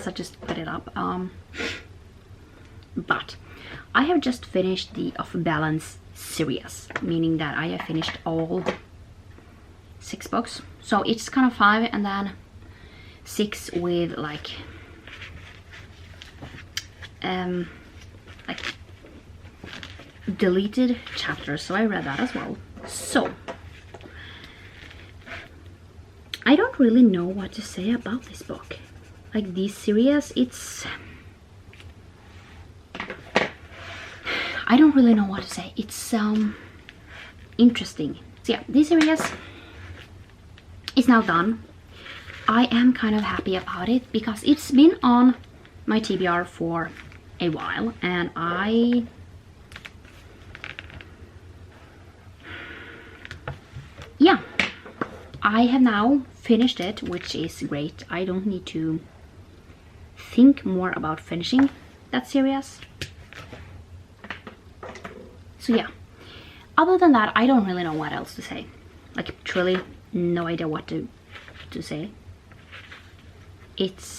because I just put it up. But I have just finished the Off Balance series, meaning that I have finished all 6 books. So it's kind of 5 and then 6 with like deleted chapters. So I read that as well. So I don't really know what to say about this book. Like this series, I don't really know what to say. It's interesting. So yeah, this series is now done. I am kind of happy about it because it's been on my TBR for a while, and I have now finished it, which is great. I don't need to think more about finishing that series. So yeah, other than that, I don't really know what else to say. Like truly no idea what to say. It's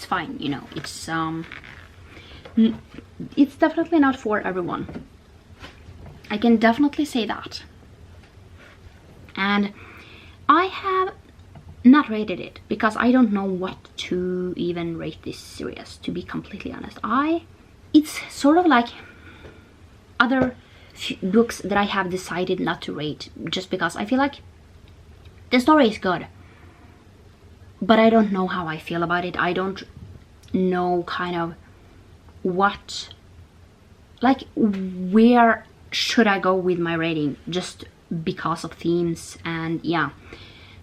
fine, you know. It's definitely not for everyone. I can definitely say that. And I have not rated it because I don't know what to even rate this series, to be completely honest. It's sort of like other books that I have decided not to rate just because I feel like the story is good, but I don't know how I feel about it. I don't know kind of what, like, where should I go with my rating, just because of themes. And yeah,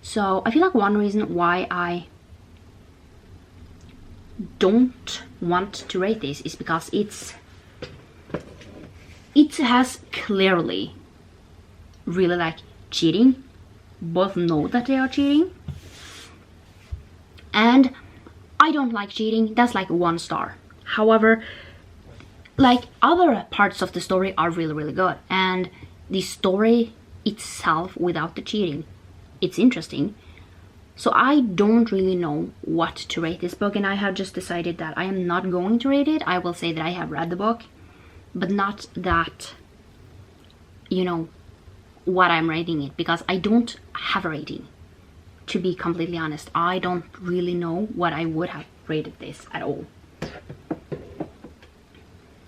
so I feel like one reason why I don't want to rate this is because it has clearly really like cheating. Both know that they are cheating, and I don't like cheating. That's like 1 star. However, like other parts of the story are really, really good, and the story itself without the cheating, it's interesting. So I don't really know what to rate this book, and I have just decided that I am not going to rate it. I will say that I have read the book, but not that, you know, what I'm rating it, because I don't have a rating. To be completely honest, I don't really know what I would have rated this at all.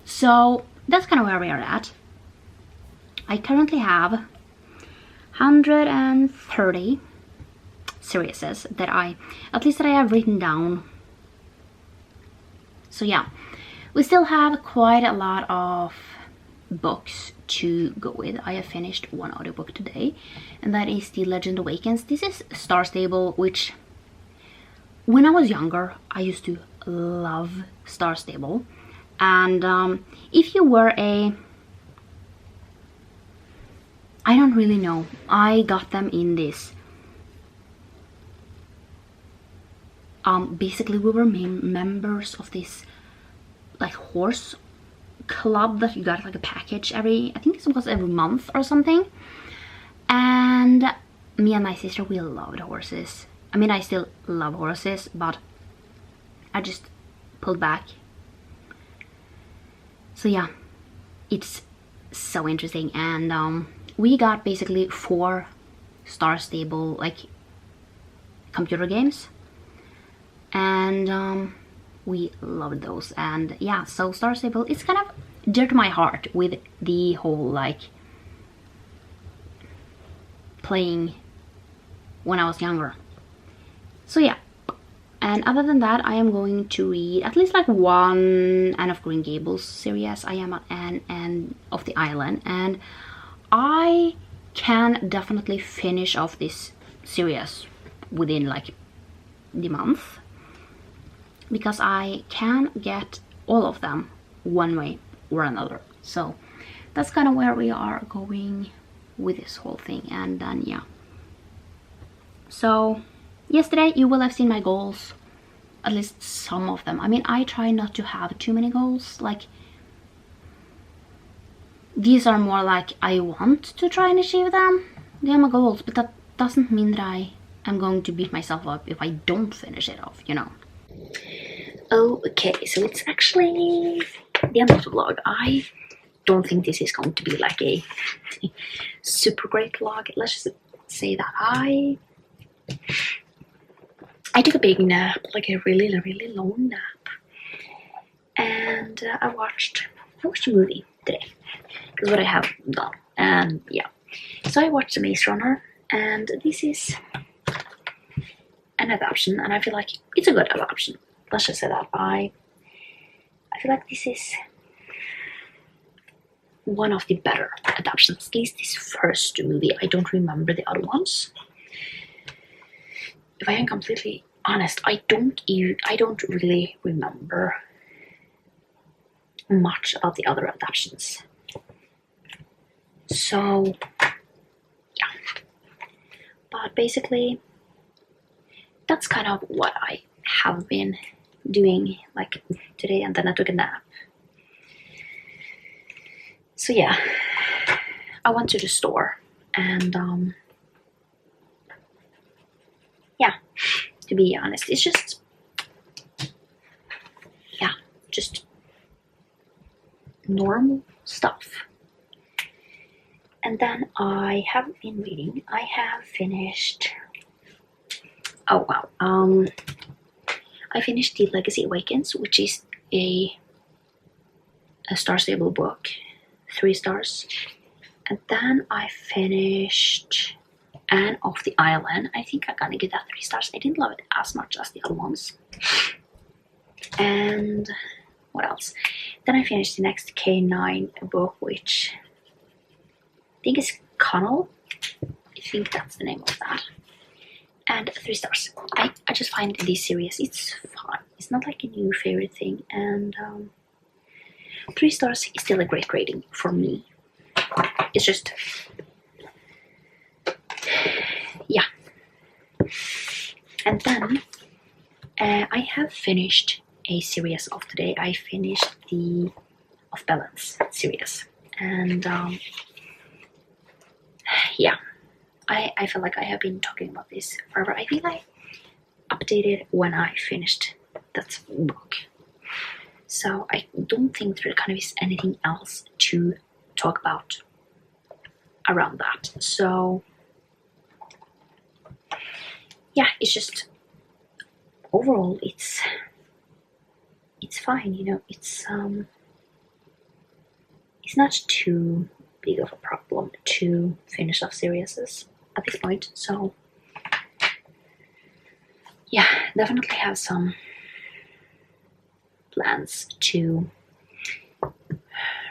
So that's kind of where we are at. I currently have 130 series that I have written down. So yeah, we still have quite a lot of books to go with. I have finished 1 audiobook today, and that is The Legend Awakens. This is Star Stable, which when I was younger I used to love Star Stable. And if you were I don't really know, I got them in this basically we were members of this like horse club that you got like a package I think this was every month or something. And me and my sister, we loved horses. I mean, I still love horses, but I just pulled back. So yeah, it's so interesting. And we got basically 4 Star Stable like computer games, and we loved those. And yeah, so Star Stable is kind of dear to my heart with the whole like playing when I was younger. So yeah, and other than that, I am going to read at least like 1 Anne of Green Gables series. I am at Anne of the Island, and I can definitely finish off this series within like the month, because I can get all of them one way or another. So that's kind of where we are going with this whole thing. And then yeah, so yesterday you will have seen my goals, at least some of them. I mean, I try not to have too many goals. Like, these are more like I want to try and achieve them. They are my goals, but that doesn't mean that I am going to beat myself up if I don't finish it off, you know. Okay, so it's actually the end of the vlog. I don't think this is going to be like a super great vlog. Let's just say that I took a big nap, like a really long nap, and I watched a movie today. Is what I have done, and yeah. So I watched The Maze Runner, and this is an adaptation, and I feel like it's a good adaptation. Let's just say that I feel like this is one of the better adaptations. At least this first movie. I don't remember the other ones. If I am completely honest, I don't really remember much about the other adaptations. So yeah, but basically that's kind of what I have been doing like today, and then I took a nap. So yeah, I went to the store, and yeah, to be honest, it's just normal stuff. And then I have been reading. I have finished. Oh wow! I finished The Legacy Awakens, which is a Star Stable book, 3 stars. And then I finished Anne of the Island. I think I'm gonna give that 3 stars. I didn't love it as much as the other ones. And what else? Then I finished the next K9 book, which I think is Connell. I think that's the name of that. And 3 stars. I just find this series, it's fun. It's not like a new favorite thing, and 3 stars is still a great rating for me. It's just, yeah. And then I have finished a series of today. I finished the Off Balance series, and yeah, I feel like I have been talking about this forever. I think I updated when I finished that book, so I don't think there kind of is anything else to talk about around that. So yeah, it's just overall it's fine, you know. It's not too big of a problem to finish off series at this point. So yeah, definitely have some plans to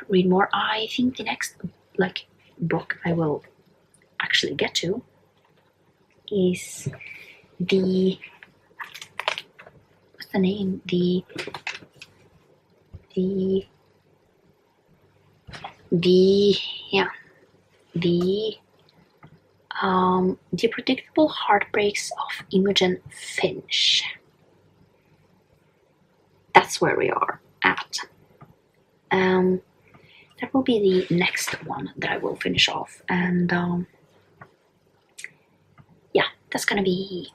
read more. I think the next book I will actually get to is the what's the name? The Predictable Heartbreaks of Imogen Finch. That's where we are at. That will be the next one that I will finish off, and yeah, that's gonna be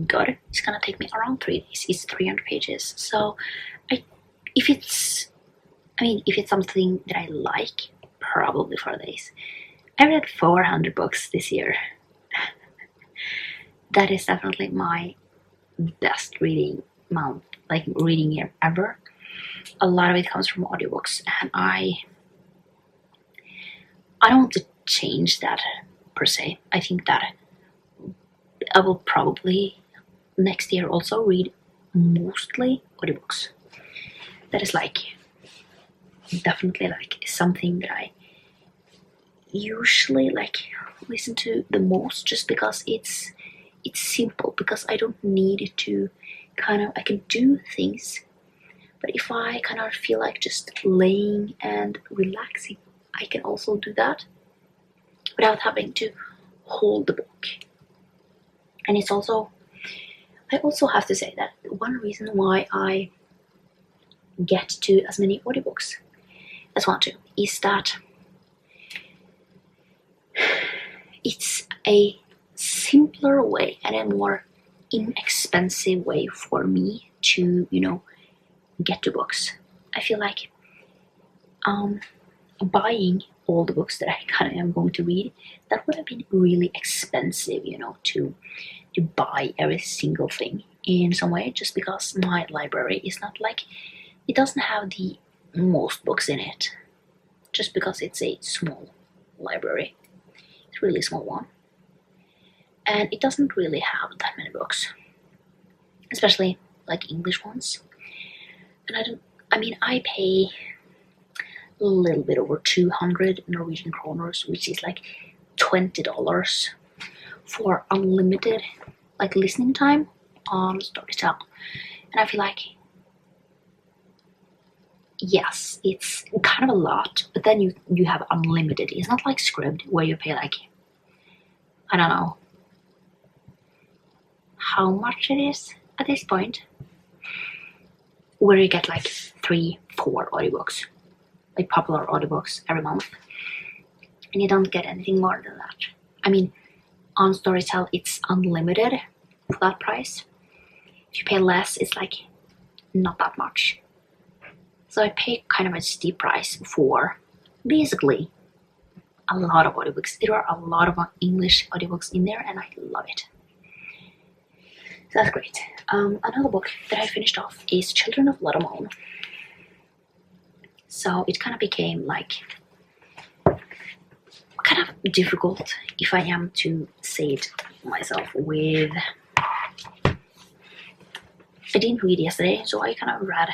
good. It's gonna take me around 3 days. It's 300 pages, so if it's something that I like, probably 4 days. I read 400 books this year. That is definitely my best reading month, like reading year ever. A lot of it comes from audiobooks, and I don't want to change that per se. I think that I will probably next year also read mostly audiobooks. That is definitely something that I usually listen to the most, just because it's simple, because I don't need to I can do things, but if I kind of feel like just laying and relaxing, I can also do that without having to hold the book. And it's also, I also have to say that one reason why I get to as many audiobooks as I want to is that it's a simpler way and a more inexpensive way for me to, get the books. I feel like buying all the books that I kind of am going to read, that would have been really expensive, to buy every single thing in some way, just because my library is not like, it doesn't have the most books in it, just because it's a small library. It's a really small one. And it doesn't really have that many books, especially like English ones. And I pay a little bit over 200 Norwegian kroners, which is like $20 for unlimited like listening time on Storytel. And I feel like, yes, it's kind of a lot, but then you have unlimited. It's not like Scribd where you pay like, I don't know how much it is at this point, where you get like 3-4 audiobooks, like popular audiobooks every month, and you don't get anything more than that. I mean, on Storytel it's unlimited for that price. If you pay less, it's like not that much. So I pay kind of a steep price for basically a lot of audiobooks. There are a lot of English audiobooks in there, and I love it. So that's great. Another book that I finished off is Children of Lodomon. So it kind of became like kind of difficult, if I am to say it myself, with, I didn't read yesterday, so I kind of read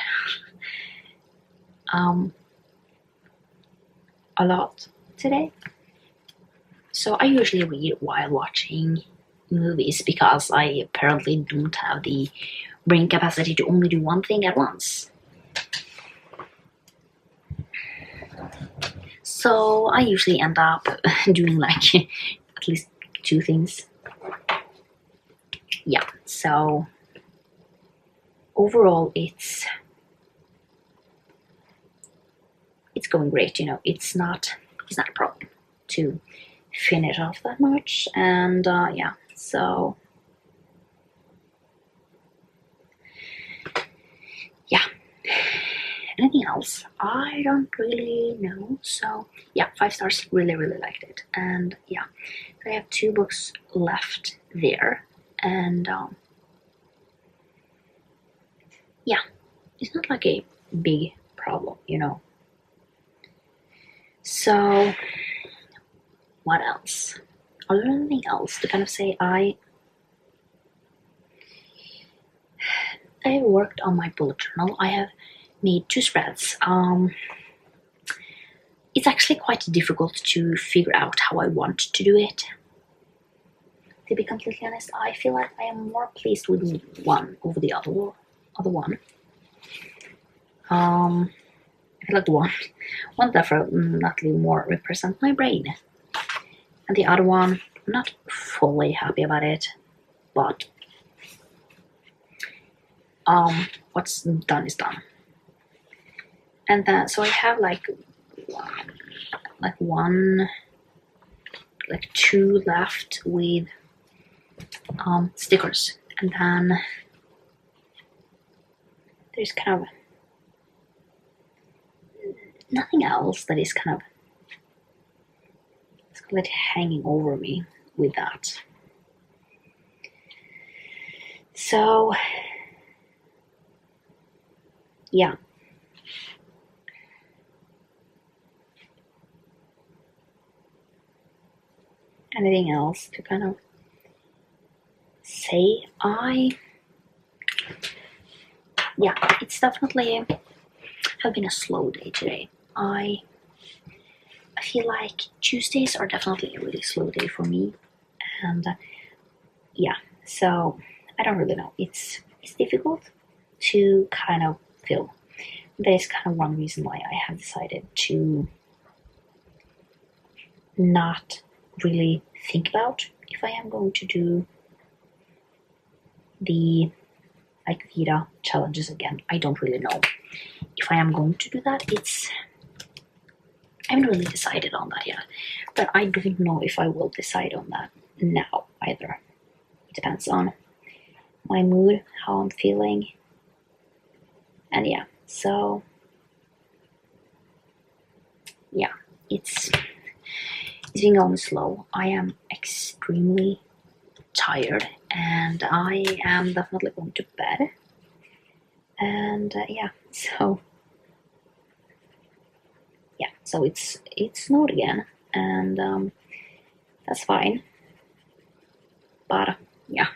a lot today. So I usually read while watching movies, because I apparently don't have the brain capacity to only do one thing at once. So I usually end up doing like at least 2 things. Yeah, so overall it's going great, it's not a problem to finish off that much. And yeah, so yeah. Anything else? I don't really know. So yeah, 5 stars. Really liked it. And yeah, so I have 2 books left there, and yeah, it's not like a big problem, So what else? Are there anything else to kind of say? I worked on my bullet journal. I have made 2 spreads. It's actually quite difficult to figure out how I want to do it. To be completely honest, I feel like I am more pleased with one over the other one. I feel like the one definitely more represent my brain, and the other one, I'm not fully happy about it, but what's done is done. And then so I have like 2 left with stickers, and then there's kind of nothing else that is kind of hanging over me with that. So yeah. Anything else to kind of say? Yeah, it's definitely have been a slow day today. I feel like Tuesdays are definitely a really slow day for me, and yeah, so I don't really know. It's difficult to kind of film. That is kind of one reason why I have decided to not really think about if I am going to do the like Vita challenges again. I don't really know if I am going to do that. I haven't really decided on that yet, but I don't know if I will decide on that now either. It depends on my mood, how I'm feeling, And yeah, so yeah, it's been going slow. I am extremely tired and I am definitely going to bed. And yeah, so it's snowed again, and that's fine. But yeah,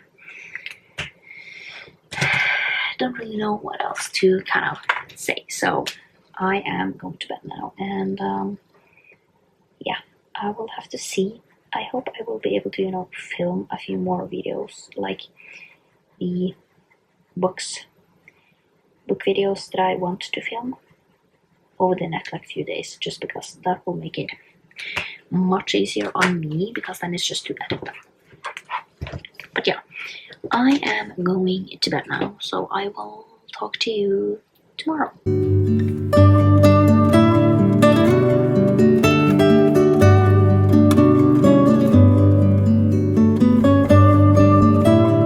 I don't really know what else to kind of say. So I am going to bed now, and yeah, I will have to see. I hope I will be able to, film a few more videos, like the book videos that I want to film over the next few days, just because that will make it much easier on me, because then it's just to edit them. But yeah, I am going to bed now, so I will talk to you tomorrow.